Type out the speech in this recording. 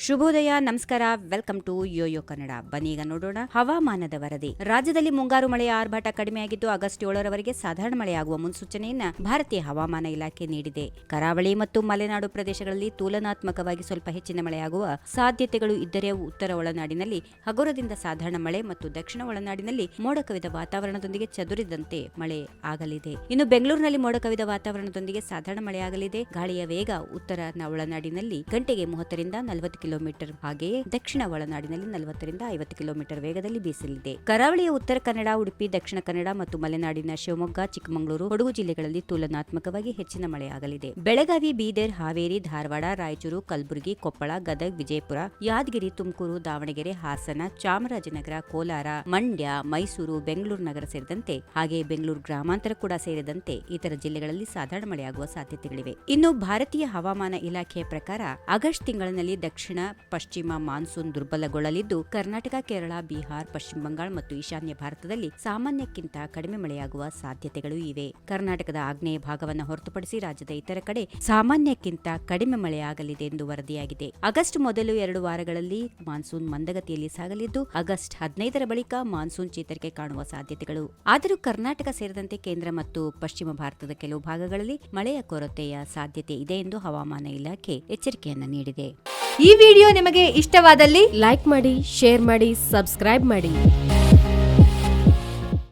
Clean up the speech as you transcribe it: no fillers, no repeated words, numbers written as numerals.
ಶುಭೋದಯ, ನಮಸ್ಕಾರ. Welcome to YoYo Kannada. ಬನ್ನಿ ಈಗ ನೋಡೋಣ ಹವಾಮಾನದ ವರದಿ. ರಾಜ್ಯದಲ್ಲಿ ಮುಂಗಾರು ಮಳೆಯ ಆರ್ಭಟ ಕಡಿಮೆಯಾಗಿದ್ದು ಆಗಸ್ಟ್ 7ರವರೆಗೆ ಸಾಧಾರಣ ಮಳೆಯಾಗುವ ಮುನ್ಸೂಚನೆಯನ್ನ ಭಾರತೀಯ ಹವಾಮಾನ ಇಲಾಖೆ ನೀಡಿದೆ. ಕರಾವಳಿ ಮತ್ತು ಮಲೆನಾಡು ಪ್ರದೇಶಗಳಲ್ಲಿ ತುಲನಾತ್ಮಕವಾಗಿ ಸ್ವಲ್ಪ ಹೆಚ್ಚಿನ ಮಳೆಯಾಗುವ ಸಾಧ್ಯತೆಗಳು ಇದ್ದರೆ ಉತ್ತರ ಒಳನಾಡಿನಲ್ಲಿ ಹಗುರದಿಂದ ಸಾಧಾರಣ ಮಳೆ ಮತ್ತು ದಕ್ಷಿಣ ಒಳನಾಡಿನಲ್ಲಿ ಮೋಡ ಕವಿದ ವಾತಾವರಣದೊಂದಿಗೆ ಚದುರಿದಂತೆ ಮಳೆ ಆಗಲಿದೆ. ಇನ್ನು ಬೆಂಗಳೂರಿನಲ್ಲಿ ಮೋಡ ಕವಿದ ವಾತಾವರಣದೊಂದಿಗೆ ಸಾಧಾರಣ ಮಳೆಯಾಗಲಿದೆ. ಗಾಳಿಯ ವೇಗ ಉತ್ತರ ಒಳನಾಡಿನಲ್ಲಿ ಗಂಟೆಗೆ 30ರಿಂದ 40 ಕಿಲೋಮೀಟರ್, ಹಾಗೆಯೇ ದಕ್ಷಿಣ ಒಳನಾಡಿನಲ್ಲಿ 40ರಿಂದ 50 ಕಿಲೋಮೀಟರ್ ವೇಗದಲ್ಲಿ ಬೀಸಲಿದೆ. ಕರಾವಳಿಯ ಉತ್ತರ ಕನ್ನಡ, ಉಡುಪಿ, ದಕ್ಷಿಣ ಕನ್ನಡ ಮತ್ತು ಮಲೆನಾಡಿನ ಶಿವಮೊಗ್ಗ, ಚಿಕ್ಕಮಗಳೂರು, ಕೊಡಗು ಜಿಲ್ಲೆಗಳಲ್ಲಿ ತುಲನಾತ್ಮಕವಾಗಿ ಹೆಚ್ಚಿನ ಮಳೆಯಾಗಲಿದೆ. ಬೆಳಗಾವಿ, ಬೀದರ್, ಹಾವೇರಿ, ಧಾರವಾಡ, ರಾಯಚೂರು, ಕಲಬುರಗಿ, ಕೊಪ್ಪಳ, ಗದಗ್, ವಿಜಯಪುರ, ಯಾದಗಿರಿ, ತುಮಕೂರು, ದಾವಣಗೆರೆ, ಹಾಸನ, ಚಾಮರಾಜನಗರ, ಕೋಲಾರ, ಮಂಡ್ಯ, ಮೈಸೂರು, ಬೆಂಗಳೂರು ನಗರ ಸೇರಿದಂತೆ ಹಾಗೆ ಬೆಂಗಳೂರು ಗ್ರಾಮಾಂತರ ಕೂಡ ಸೇರಿದಂತೆ ಇತರ ಜಿಲ್ಲೆಗಳಲ್ಲಿ ಸಾಧಾರಣ ಮಳೆಯಾಗುವ ಸಾಧ್ಯತೆಗಳಿವೆ. ಇನ್ನು ಭಾರತೀಯ ಹವಾಮಾನ ಇಲಾಖೆಯ ಪ್ರಕಾರ ಆಗಸ್ಟ್ ತಿಂಗಳಿನಲ್ಲಿ ದಕ್ಷಿಣ ಪಶ್ಚಿಮ ಮಾನ್ಸೂನ್ ದುರ್ಬಲಗೊಳ್ಳಲಿದ್ದು ಕರ್ನಾಟಕ, ಕೇರಳ, ಬಿಹಾರ್, ಪಶ್ಚಿಮ ಬಂಗಾಳ ಮತ್ತು ಈಶಾನ್ಯ ಭಾರತದಲ್ಲಿ ಸಾಮಾನ್ಯಕ್ಕಿಂತ ಕಡಿಮೆ ಮಳೆಯಾಗುವ ಸಾಧ್ಯತೆಗಳು ಇವೆ. ಕರ್ನಾಟಕದ ಆಗ್ನೇಯ ಭಾಗವನ್ನು ಹೊರತುಪಡಿಸಿ ರಾಜ್ಯದ ಇತರ ಕಡೆ ಸಾಮಾನ್ಯಕ್ಕಿಂತ ಕಡಿಮೆ ಮಳೆಯಾಗಲಿದೆ ಎಂದು ವರದಿಯಾಗಿದೆ. ಆಗಸ್ಟ್ ಮೊದಲು 2 ವಾರಗಳಲ್ಲಿ ಮಾನ್ಸೂನ್ ಮಂದಗತಿಯಲ್ಲಿ ಸಾಗಲಿದ್ದು ಆಗಸ್ಟ್ 15ರ ಬಳಿಕ ಮಾನ್ಸೂನ್ ಚೇತರಿಕೆ ಕಾಣುವ ಸಾಧ್ಯತೆಗಳು. ಆದರೂ ಕರ್ನಾಟಕ ಸೇರಿದಂತೆ ಕೇಂದ್ರ ಮತ್ತು ಪಶ್ಚಿಮ ಭಾರತದ ಕೆಲವು ಭಾಗಗಳಲ್ಲಿ ಮಳೆಯ ಕೊರತೆಯ ಸಾಧ್ಯತೆ ಇದೆ ಎಂದು ಹವಾಮಾನ ಇಲಾಖೆ ಎಚ್ಚರಿಕೆಯನ್ನು ನೀಡಿದೆ. ಈ ವಿಡಿಯೋ ನಿಮಗೆ ಇಷ್ಟವಾದಲ್ಲಿ ಲೈಕ್ ಮಾಡಿ, ಶೇರ್ ಮಾಡಿ, ಸಬ್ಸ್ಕ್ರೈಬ್ ಮಾಡಿ.